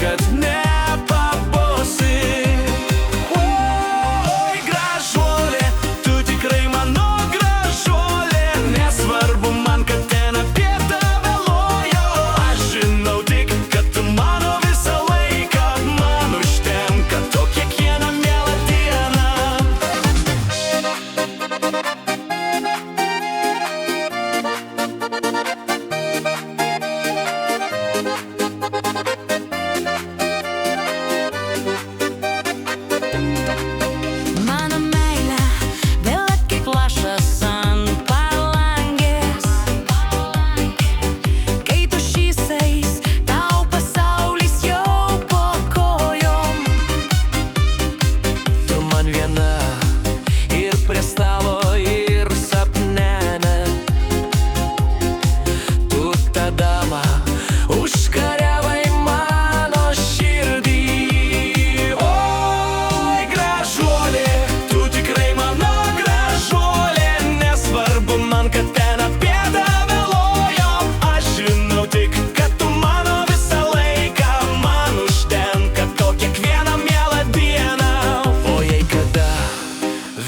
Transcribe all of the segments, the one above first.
niekad nepabosi. Oi, gražuolė, tu tikrai mano gražuolė. Nesvarbu man, kad ten apie tave lojo. Aš žinau tik, kad tu mano visą laiką. Man užtenka to kiekvieną mielą dieną. Mano meilė vėl kaip lašas ant palangės. Kai tu šypsais, tau pasaulis jau po kojom. Tu man viena ir prie stalo, ir sapne. Tu ta dama užkariavai mano širdį. Oi, gražuolė, tu tikrai mano gražuolė. Nesvarbu man, kad ten apie tave lojo. Aš žinau tik, kad tu mano visą laiką. Man užtenka to kiekvieną mielą dieną. O jei kada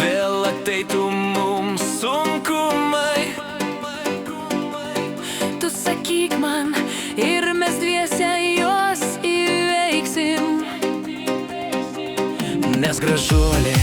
vėl ateitų mums sunkumai, Tu sakyk man ir mes dviese juos įveiksim. nes gražuolė